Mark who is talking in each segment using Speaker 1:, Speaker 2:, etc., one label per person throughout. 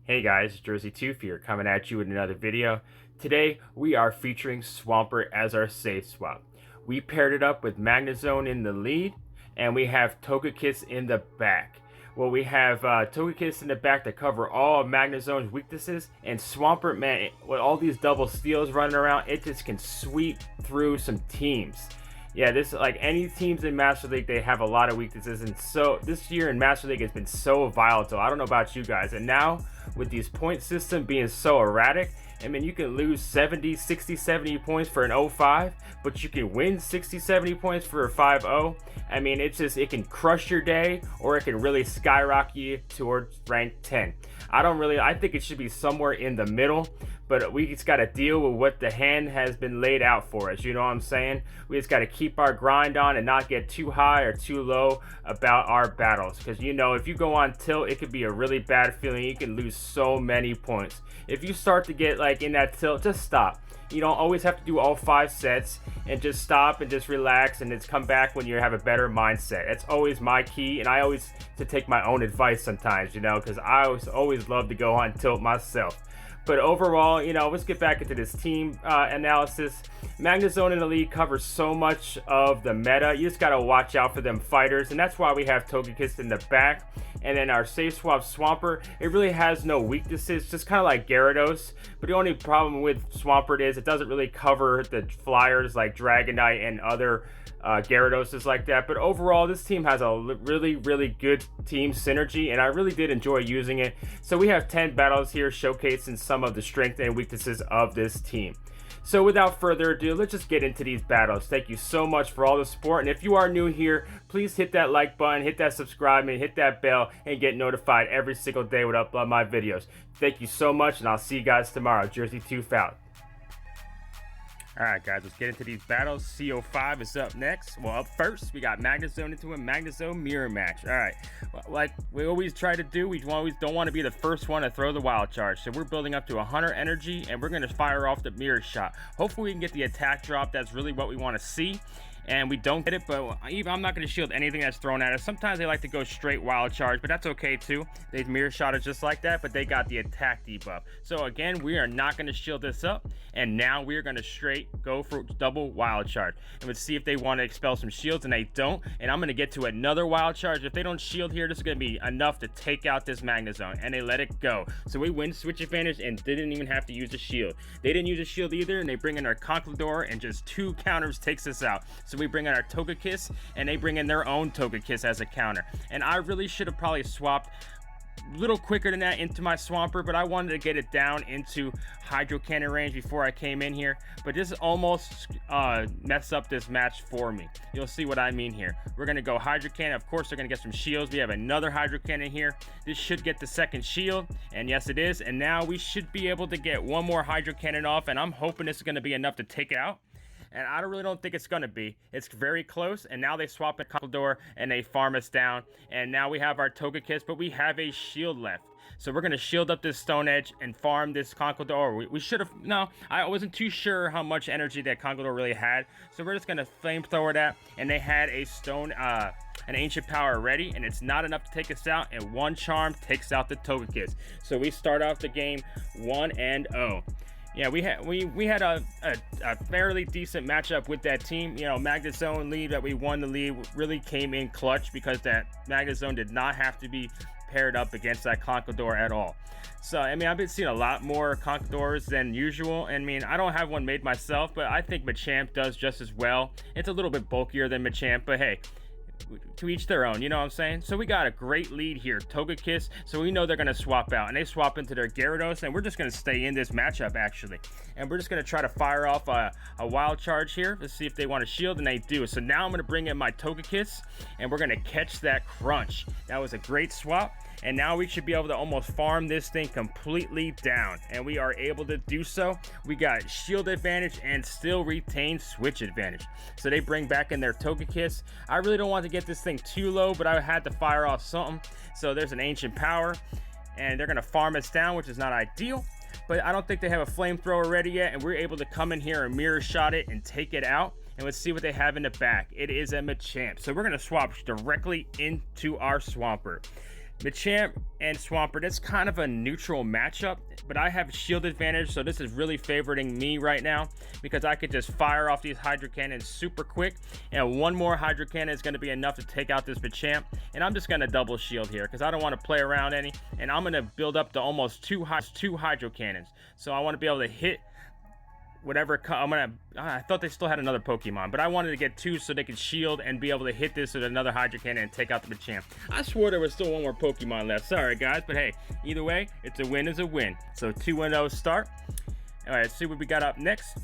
Speaker 1: Hey guys, Jerseytoof here, coming at you with another video. Today, we are featuring Swampert as our safe swap. We paired it up with Magnezone in the lead, and we have Togekiss in the back. Well, we have Togekiss in the back to cover all of Magnezone's weaknesses, and Swampert, man, with all these double steals running around, it just can sweep through some teams. Yeah, this, like any teams in Master League, they have a lot of weaknesses, and so this year in Master League has been so volatile. I don't know about you guys, and now with these point system being so erratic, I mean, you can lose 70, 60, 70 points for an 0-5, but you can win 60, 70 points for a 5-0. I mean, it's just, it can crush your day, or it can really skyrocket you towards rank 10. I think it should be somewhere in the middle, but we just got to deal with what the hand has been laid out for us. You know what I'm saying? We just got to keep our grind on and not get too high or too low about our battles. Because, you know, if you go on tilt, it could be a really bad feeling. You can lose so many points. If you start to get like in that tilt, just stop. You don't always have to do all 5 sets, and just stop and just relax and just come back when you have a better mindset. That's always my key, and I always to take my own advice sometimes, you know, because I always love to go on tilt myself. But overall, you know, let's get back into this team analysis. Magnezone in the league covers so much of the meta. You just got to watch out for them fighters, and that's why we have Togekiss in the back. And then our safe swap Swampert, it really has no weaknesses, just kind of like Gyarados. But the only problem with Swampert is it doesn't really cover the flyers like Dragonite and other Gyarados like that. But overall, this team has a really good team synergy, and I really did enjoy using it. So we have 10 battles here showcasing some of the strengths and weaknesses of this team. So without further ado, let's just get into these battles. Thank you so much for all the support, and if you are new here, please hit that like button, hit that subscribe and hit that bell, and get notified every single day when I upload my videos. Thank you so much, and I'll see you guys tomorrow. Jerseytoof out. Alright guys, let's get into these battles. CO5 is up next. Well, up first, we got Magnezone into a Magnezone mirror match. Alright, like we always try to do, we always don't want to be the first one to throw the wild charge. So we're building up to 100 energy, and we're going to fire off the mirror shot. Hopefully we can get the attack drop. That's really what we want to see. And we don't get it, but I'm not going to shield anything that's thrown at us. Sometimes they like to go straight wild charge, but that's okay too. They mirror shot us just like that, but they got the attack debuff. So again, we are not going to shield this up, and now we're going to straight go for double wild charge. And let's see if they want to expel some shields, and they don't. And I'm going to get to another wild charge. If they don't shield here, this is going to be enough to take out this Magnezone, and they let it go. So we win switch advantage and didn't even have to use a shield. They didn't use a shield either, and they bring in our Conkeldurr, and just 2 counters takes us out. So we bring in our Togekiss, and they bring in their own Togekiss as a counter. And I really should have probably swapped a little quicker than that into my Swampert, but I wanted to get it down into Hydro Cannon range before I came in here. But this almost messed up this match for me. You'll see what I mean here. We're going to go Hydro Cannon. Of course, they're going to get some shields. We have another Hydro Cannon here. This should get the second shield, and yes, it is. And now we should be able to get one more Hydro Cannon off, and I'm hoping this is going to be enough to take it out. And I really don't think it's going to be. It's very close, and now they swap in Conkeldurr, and they farm us down. And now we have our Togekiss, but we have a shield left. So we're going to shield up this Stone Edge and farm this Conkeldurr. We should have... No, I wasn't too sure how much energy that Conkeldurr really had. So we're just going to flamethrower that, and they had a an ancient power ready, and it's not enough to take us out, and one charm takes out the Togekiss. So we start off the game 1-0. Yeah, we had a fairly decent matchup with that team. You know, Magnezone lead that we won the lead really came in clutch, because that Magnezone did not have to be paired up against that Conkeldurr at all. So, I mean, I've been seeing a lot more Conkeldurrs than usual. I mean, I don't have one made myself, but I think Machamp does just as well. It's a little bit bulkier than Machamp, but hey, to each their own, you know what I'm saying? So we got a great lead here, Togekiss, so we know they're going to swap out, and they swap into their Gyarados, and we're just going to stay in this matchup actually, and we're just going to try to fire off a wild charge here. Let's see if they want to shield, and they do. So now I'm going to bring in my Togekiss, and we're going to catch that crunch. That was a great swap, and now we should be able to almost farm this thing completely down, and we are able to do so. We got shield advantage and still retain switch advantage. So they bring back in their Togekiss. I really don't want to get this thing too low, but I had to fire off something. So there's an ancient power, and they're going to farm us down, which is not ideal. But I don't think they have a flamethrower ready yet, and we're able to come in here and mirror shot it and take it out. And let's see what they have in the back. It is a Machamp. So we're going to swap directly into our Swampert. Machamp and Swampert, it's kind of a neutral matchup, but I have shield advantage, so this is really favoring me right now because I could just fire off these Hydro Cannons super quick, and one more Hydro Cannon is going to be enough to take out this Machamp, and I'm just going to double shield here because I don't want to play around any, and I'm going to build up to almost two Hydro Cannons, so I want to be able to hit whatever. I thought they still had another Pokemon, but I wanted to get two so they could shield and be able to hit this with another Hydro Cannon and take out the Machamp. I swore there was still one more Pokemon left. Sorry guys, but hey, either way, it's a win is a win. So 2-0 start. All right, let's see what we got up next.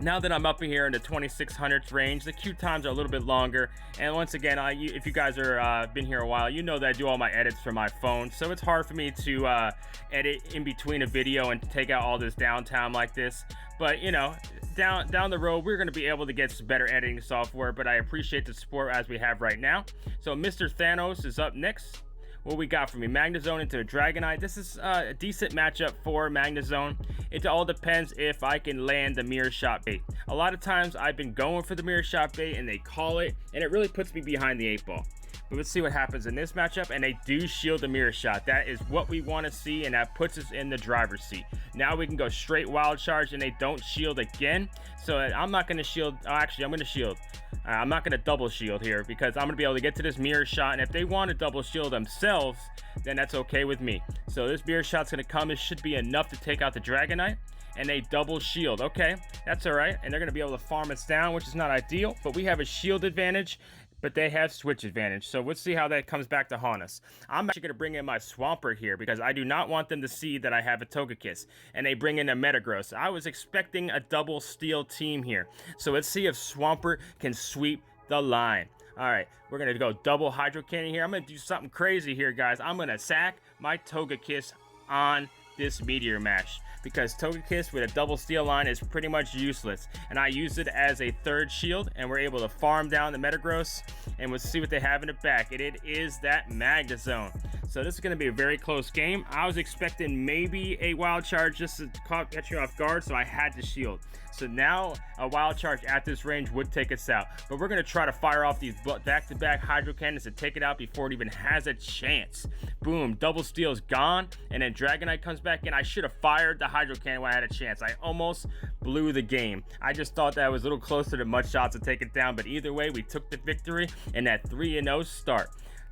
Speaker 1: Now that I'm up in here in the 2600s range, the queue times are a little bit longer. And once again, if you guys are been here a while, you know that I do all my edits from my phone. So it's hard for me to edit in between a video and take out all this downtime like this. But you know, down the road, we're going to be able to get some better editing software. But I appreciate the support as we have right now. So Mr. Thanos is up next. What we got for me? Magnezone into a Dragonite. This is a decent matchup for Magnezone. It all depends if I can land the Mirror Shot bait. A lot of times I've been going for the Mirror Shot bait and they call it, and it really puts me behind the 8-ball. But let's see what happens in this matchup, and they do shield the Mirror Shot. That is what we want to see, and that puts us in the driver's seat. Now we can go straight Wild Charge, and they don't shield again. So I'm not going to shield. Oh, actually, I'm going to shield. I'm not going to double shield here because I'm going to be able to get to this Mirror Shot, and if they want to double shield themselves, then that's okay with me. So this Mirror Shot's going to come. It should be enough to take out the Dragonite, and they double shield. Okay, that's all right, and they're going to be able to farm us down, which is not ideal, but we have a shield advantage, but they have switch advantage. So let's see how that comes back to haunt us. I'm actually going to bring in my Swampert here because I do not want them to see that I have a Togekiss, and they bring in a Metagross. I was expecting a double steal team here. So let's see if Swampert can sweep the line. All right, we're going to go double Hydro Cannon here. I'm going to do something crazy here, guys. I'm going to sack my Togekiss on this Meteor Mash because Togekiss with a double steal line is pretty much useless, and I use it as a third shield, and we're able to farm down the Metagross, and we'll see what they have in the back. It is that Magnezone. So this is going to be a very close game. I was expecting maybe a Wild Charge just to catch you off guard, so I had to shield. So now a Wild Charge at this range would take us out, but we're going to try to fire off these back-to-back Hydro Cannons to take it out before it even has a chance. Boom, double steal's gone, and then Dragonite comes back in. I should have fired the Hydro Cannon when I had a chance. I almost blew the game. I just thought that was a little closer to mud shots to take it down, but either way, we took the victory in that 3-0 start.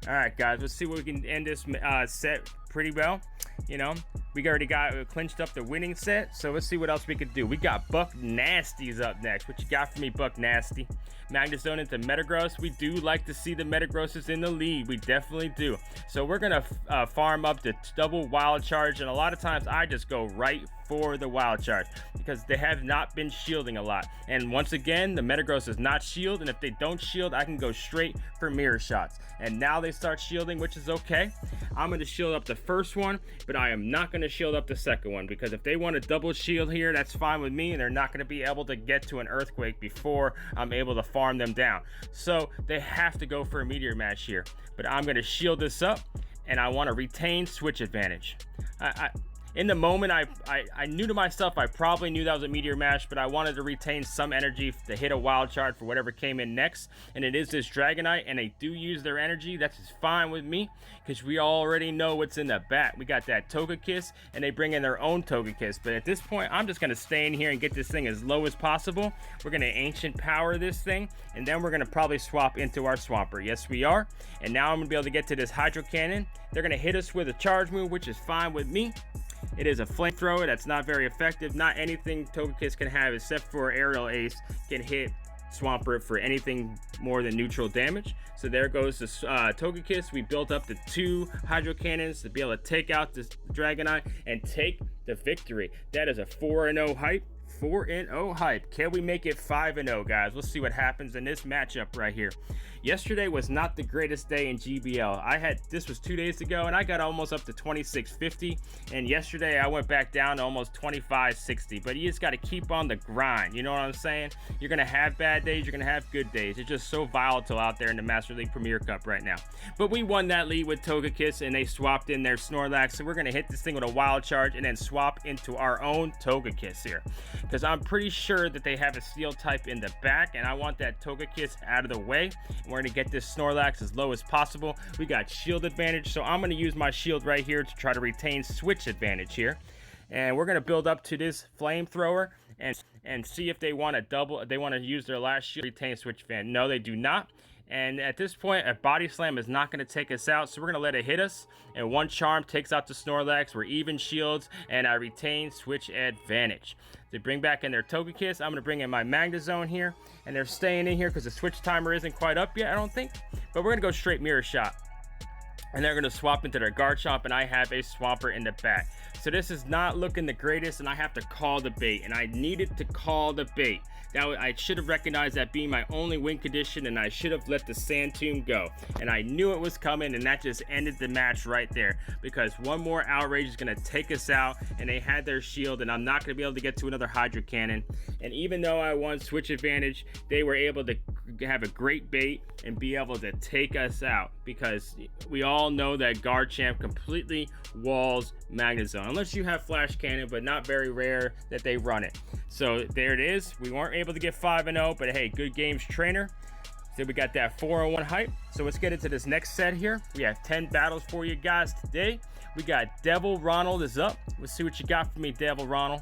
Speaker 1: All right, guys, let's see what we can end this set pretty well. You know, we already got clinched up the winning set, so let's see what else we could do. We got Buck Nasty's up next. What you got for me, Buck Nasty? Magnezone into Metagross. We do like to see the Metagrosses in the lead. We definitely do. So we're going to farm up the double Wild Charge, and a lot of times I just go right for the Wild Charge because they have not been shielding a lot. And once again, the Metagross is not shield, and if they don't shield, I can go straight for Mirror Shots. And now they start shielding, which is okay. I'm going to shield up the first one, but I am not going to shield up the second one because if they want to double shield here, that's fine with me, and they're not going to be able to get to an Earthquake before I'm able to farm them down. So they have to go for a Meteor Mash here, but I'm going to shield this up, and I want to retain switch advantage. In the moment, I knew to myself, I probably knew that was a Meteor Mash, but I wanted to retain some energy to hit a Wild Charge for whatever came in next, and it is this Dragonite, and they do use their energy. That's just fine with me, because we already know what's in the back. We got that Togekiss, and they bring in their own Togekiss, but at this point, I'm just going to stay in here and get this thing as low as possible. We're going to Ancient Power this thing, and then we're going to probably swap into our Swampert. Yes, we are, and now I'm going to be able to get to this Hydro Cannon. They're going to hit us with a Charge move, which is fine with me. It is a flamethrower that's not very effective. Not anything Togekiss can have except for Aerial Ace can hit Swampert for anything more than neutral damage. So there goes the Togekiss. We built up the 2 Hydro Cannons to be able to take out this Dragonite and take the victory. That is a 4-0 hype. 4-0 hype. Can we make it 5-0, guys? Let's see what happens in this matchup right here. Yesterday was not the greatest day in GBL. This was 2 days ago, and I got almost up to 2650, and yesterday I went back down to almost 2560. But you just got to keep on the grind, you know what I'm saying? You're gonna have bad days, you're gonna have good days. It's just so volatile out there in the Master League Premier Cup right now. But we won that lead with Togekiss, and they swapped in their Snorlax, so we're gonna hit this thing with a Wild Charge and then swap into our own Togekiss here, because I'm pretty sure that they have a Steel type in the back, and I want that Togekiss out of the way. We're going to get this Snorlax as low as possible. We got shield advantage, so I'm going to use my shield right here to try to retain switch advantage here. And we're going to build up to this flamethrower and see if they want to double. They want to use their last shield, retain switch advantage. No, they do not. And at this point, a body slam is not going to take us out, so we're going to let it hit us. And one charm takes out the Snorlax. We're even shields, and I retain switch advantage. They bring back in their Togekiss. I'm going to bring in my Magnezone here, and they're staying in here because the switch timer isn't quite up yet, I don't think. But we're going to go straight Mirror Shot. And they're going to swap into their Garchomp, and I have a Swampert in the back. So this is not looking the greatest, and I have to call the bait, and I needed to call the bait. Now, I should have recognized that being my only win condition, and I should have let the Sand Tomb go. And I knew it was coming, and that just ended the match right there. Because one more Outrage is going to take us out, and they had their shield, and I'm not going to be able to get to another Hydro Cannon. And even though I won switch advantage, they were able to have a great bait and be able to take us out. Because we all know that Garchomp completely walls Magnezone. Unless you have Flash Cannon, but not very rare that they run it. So there it is. We weren't able to get 5-0, but hey, good games, trainer. So we got that 4-1 hype. So let's get into this next set here. We have 10 battles for you guys today. We got Devil Ronald is up. Let's see what you got for me, Devil Ronald.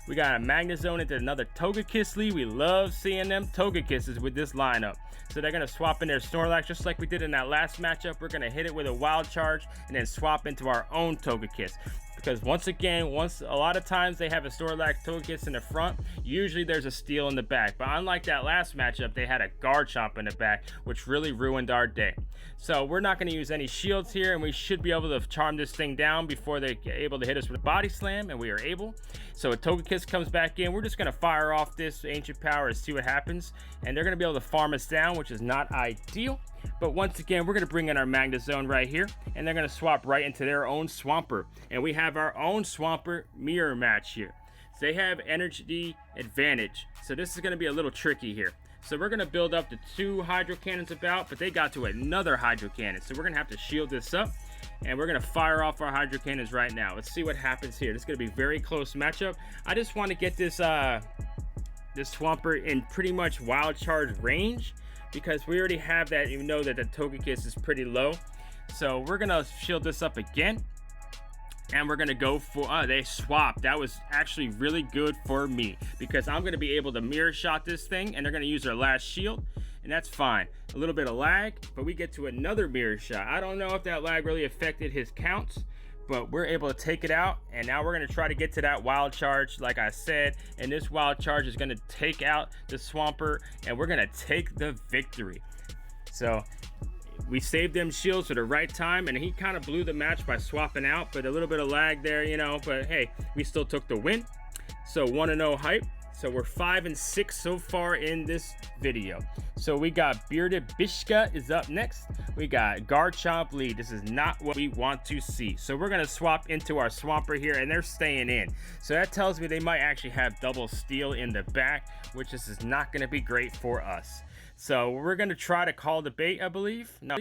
Speaker 1: We got a Magnezone into another Togekiss lead. We love seeing them Togekisses with this lineup. So they're going to swap in their Snorlax just like we did in that last matchup. We're going to hit it with a Wild Charge and then swap into our own Togekiss. Because once again, a lot of times they have a Snorlax Togekiss in the front. Usually there's a steal in the back. But unlike that last matchup, they had a Garchomp in the back, which really ruined our day. So we're not going to use any shields here, and we should be able to charm this thing down before they're able to hit us with a Body Slam, and we are able. So a Togekiss comes back in. We're just going to fire off this Ancient Power and see what happens. And they're going to be able to farm us down, which is not ideal. But once again, we're going to bring in our Magnezone right here, and they're going to swap right into their own Swampert. And we have our own Swampert mirror match here. So they have energy advantage. So this is going to be a little tricky here. So we're going to build up the 2 Hydro Cannons about, but they got to another Hydro Cannon. So we're going to have to shield this up, and we're going to fire off our Hydro Cannons right now. Let's see what happens here. This is going to be a very close matchup. I just want to get this Swampert in pretty much Wild Charge range, because we already have that, even though that the Togekiss is pretty low. So we're going to shield this up again. And we're going to go for, they swapped. That was actually really good for me, because I'm going to be able to Mirror Shot this thing, and they're going to use their last shield, and that's fine. A little bit of lag, but we get to another Mirror Shot. I don't know if that lag really affected his counts, but we're able to take it out. And now we're going to try to get to that Wild Charge, like I said, and this Wild Charge is going to take out the Swampert, and we're going to take the victory. So we saved them shields for the right time, and he kind of blew the match by swapping out, but a little bit of lag there, you know, but hey, we still took the win. So 1-0 hype. So we're 5-6 so far in this video. So we got Bearded Bishka is up next. We got Garchomp lead. This is not what we want to see. So we're going to swap into our Swampert here, and they're staying in. So that tells me they might actually have double steal in the back, which this is not going to be great for us. So we're going to try to call the bait, I believe. No,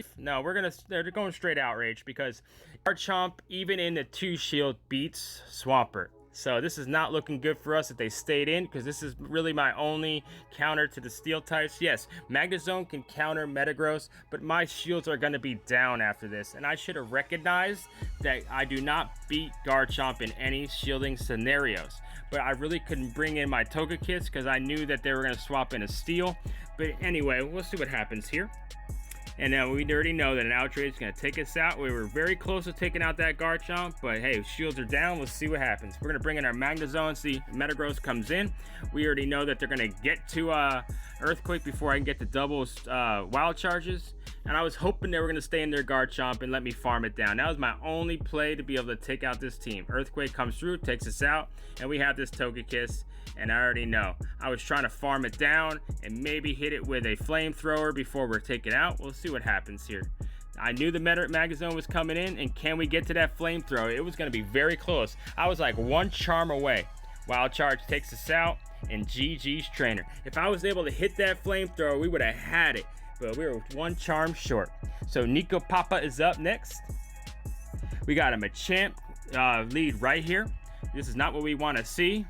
Speaker 1: they're going straight Outrage, because Garchomp, even in the 2 shield, beats Swampert. So this is not looking good for us if they stayed in, because this is really my only counter to the steel types. Yes, Magnezone can counter Metagross, but my shields are going to be down after this. And I should have recognized that I do not beat Garchomp in any shielding scenarios. But I really couldn't bring in my Togekiss, because I knew that they were going to swap in a steel. But anyway, we'll see what happens here. And now we already know that an Outrage is going to take us out. We were very close to taking out that Garchomp, but hey, shields are down. Let's see what happens. We're going to bring in our Magnezone, see Metagross comes in. We already know that they're going to get to Earthquake before I can get the double Wild Charges. And I was hoping they were going to stay in their Garchomp and let me farm it down. That was my only play to be able to take out this team. Earthquake comes through, takes us out, and we have this Togekiss. And I already know. I was trying to farm it down and maybe hit it with a flamethrower before we're taken out. We'll see what happens here. I knew the Magnezone was coming in, and can we get to that flamethrower? It was going to be very close. I was like 1 charm away. Wild Charge takes us out, and GG's trainer. If I was able to hit that flamethrower, we would have had it. But we were 1 charm short. So Nico Papa is up next. We got a Machamp lead right here. This is not what we want to see.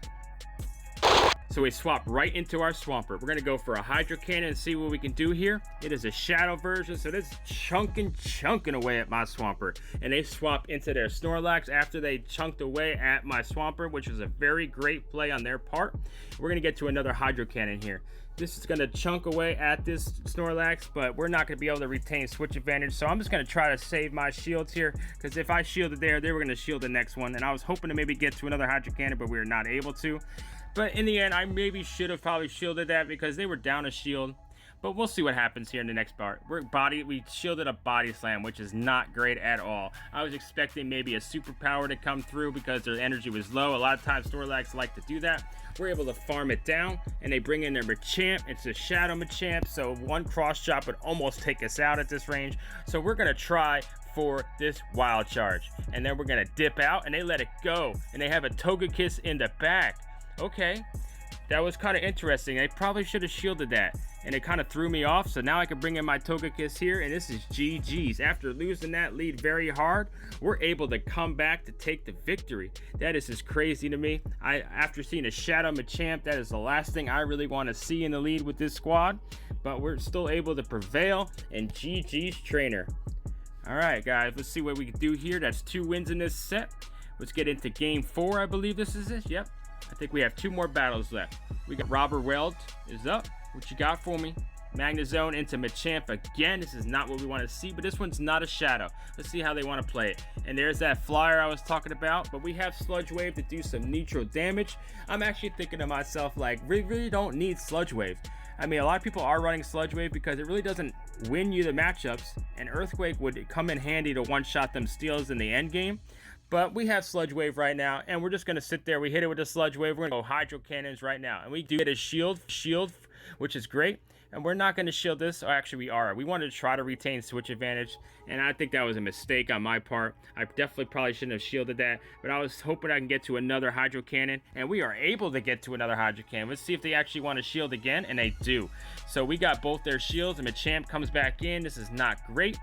Speaker 1: So we swap right into our Swampert. We're going to go for a Hydro Cannon and see what we can do here. It is a shadow version, so it's chunking away at my Swampert. And they swap into their Snorlax after they chunked away at my Swampert, which was a very great play on their part. We're going to get to another Hydro Cannon here. This is going to chunk away at this Snorlax, but we're not going to be able to retain switch advantage. So I'm just going to try to save my shields here, because if I shielded there, they were going to shield the next one. And I was hoping to maybe get to another Hydro Cannon, but we were not able to. But in the end, I maybe should have probably shielded that because they were down a shield. But we'll see what happens here in the next part. We shielded a Body Slam, which is not great at all. I was expecting maybe a superpower to come through because their energy was low. A lot of times Snorlax like to do that. We're able to farm it down, and they bring in their Machamp. It's a Shadow Machamp, so one cross chop would almost take us out at this range. So we're going to try for this Wild Charge, and then we're going to dip out, and they let it go, and they have a Togekiss in the back. Okay, that was kind of interesting. I probably should have shielded that, and it kind of threw me off. So now I can bring in my Togekiss here, and this is GG's. After losing that lead very hard, we're able to come back to take the victory. That is just crazy to me. After seeing a Shadow Machamp, that is the last thing I really want to see in the lead with this squad. But we're still able to prevail, and GG's trainer. All right, guys, let's see what we can do here. That's 2 wins in this set. Let's get into game 4, I believe this is it. Yep. I think we have 2 more battles left. We got Robert Weld is up. What you got for me? Magnezone into Machamp again. This is not what we want to see, but this one's not a shadow. Let's see how they want to play it. And there's that flyer I was talking about, but we have Sludge Wave to do some neutral damage. I'm actually thinking to myself, like, we really don't need Sludge Wave. I mean, a lot of people are running Sludge Wave because it really doesn't win you the matchups, and Earthquake would come in handy to one-shot them steals in the end game. But we have Sludge Wave right now, and we're just going to sit there. We hit it with a Sludge Wave. We're going to go Hydro Cannons right now. And we do get a shield, which is great. And we're not going to shield this. Or actually, we are. We wanted to try to retain switch advantage, and I think that was a mistake on my part. I definitely probably shouldn't have shielded that, but I was hoping I can get to another Hydro Cannon, and we are able to get to another Hydro Cannon. Let's see if they actually want to shield again, and they do. So we got both their shields, and Machamp comes back in. This is not great,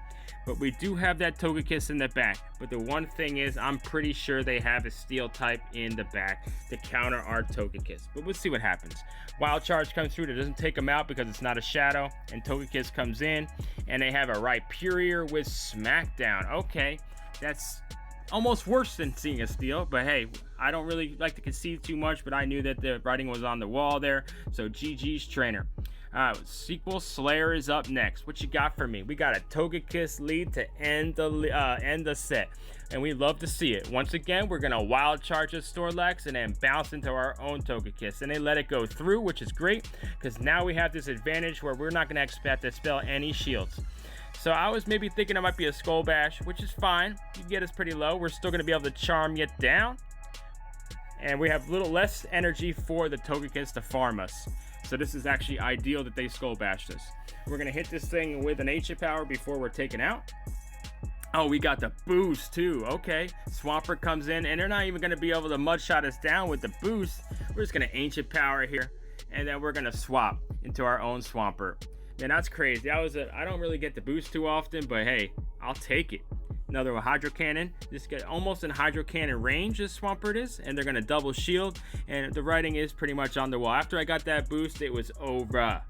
Speaker 1: but we do have that Togekiss in the back. But the one thing is, I'm pretty sure they have a Steel type in the back to counter our Togekiss. But we'll see what happens. Wild Charge comes through. That doesn't take them out because it's not a shadow. And Togekiss comes in. And they have a Rhyperior with Smackdown. Okay, that's almost worse than seeing a Steel. But hey, I don't really like to concede too much. But I knew that the writing was on the wall there. So GG's trainer. Sequel Slayer is up next. What you got for me? We got a Togekiss lead to end the set, and we love to see it. Once again, we're gonna Wild Charge a Snorlax and then bounce into our own Togekiss, and they let it go through, which is great because now we have this advantage where we're not gonna expect to spell any shields. So I was maybe thinking it might be a Skull Bash, which is fine. You get us pretty low. We're still gonna be able to charm it down, and we have a little less energy for the Togekiss to farm us. So this is actually ideal that they Skull Bashed us. We're going to hit this thing with an Ancient Power before we're taken out. Oh, we got the boost too. Okay, Swampert comes in, and they're not even going to be able to mud shot us down with the boost. We're just going to Ancient Power here, and then we're going to swap into our own Swampert. Man, that's crazy. I don't really get the boost too often, but hey, I'll take it. Another Hydro Cannon. This get almost in Hydro Cannon range as Swampert is, and they're gonna double shield, and the writing is pretty much on the wall. After I got that boost, it was over.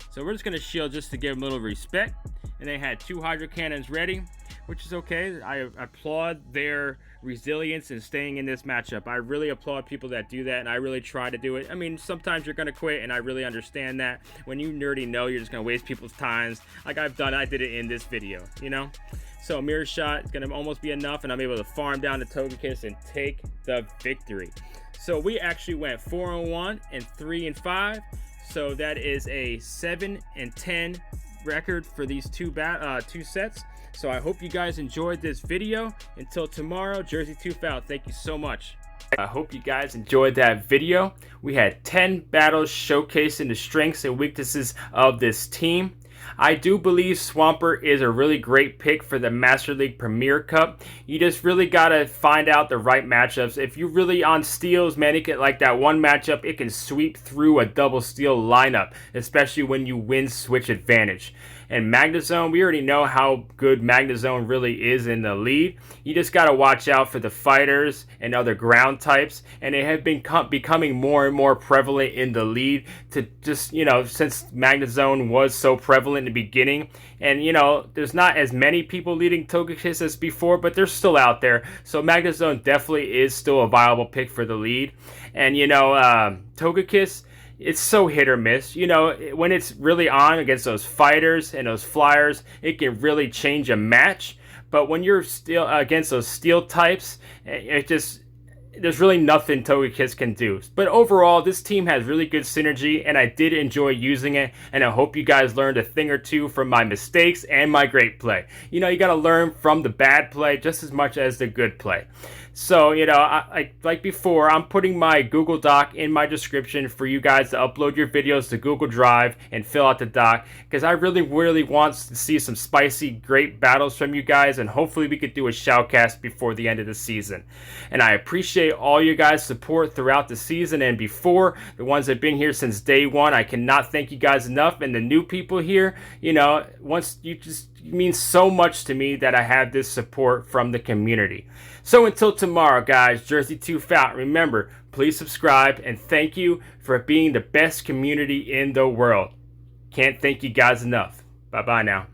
Speaker 1: So we're just gonna shield just to give them a little respect. And they had 2 Hydro Cannons ready, which is okay. I applaud their resilience in staying in this matchup. I really applaud people that do that, and I really try to do it. I mean, sometimes you're gonna quit, and I really understand that. When you nerdy know, you're just gonna waste people's times, like I've done. I did it in this video, you know. So Mirror Shot is going to almost be enough, and I'm able to farm down the Togekiss and take the victory. So we actually went 4-1 and 3-5. So that is a 7-10 record for these two sets. So I hope you guys enjoyed this video. Until tomorrow, Jerseytoof out. Thank you so much. I hope you guys enjoyed that video. We had 10 battles showcasing the strengths and weaknesses of this team. I do believe Swampert is a really great pick for the Master League Premier Cup. You just really got to find out the right matchups. If you really on steals, man, it can, like that one matchup, it can sweep through a double steal lineup, especially when you win switch advantage. And Magnezone, we already know how good Magnezone really is in the lead. You just got to watch out for the fighters and other ground types. And they have been becoming more and more prevalent in the lead to just, since Magnezone was so prevalent in the beginning. And, there's not as many people leading Togekiss as before, but they're still out there. So Magnezone definitely is still a viable pick for the lead. And, Togekiss, it's so hit or miss. When it's really on against those fighters and those flyers, it can really change a match. But when you're still against those steel types, there's really nothing Togekiss can do. But overall, this team has really good synergy, and I did enjoy using it, and I hope you guys learned a thing or two from my mistakes and my great play. You got to learn from the bad play just as much as the good play. So, like before, I'm putting my Google Doc in my description for you guys to upload your videos to Google Drive and fill out the doc, because I really, really want to see some spicy, great battles from you guys, and hopefully we could do a shoutcast before the end of the season. And I appreciate all you guys' support throughout the season and before, the ones that have been here since day one. I cannot thank you guys enough, and the new people here, once you just means so much to me that I have this support from the community. So until tomorrow, guys, Jerseytoof out. Remember, please subscribe, and thank you for being the best community in the world. Can't thank you guys enough. Bye-bye now.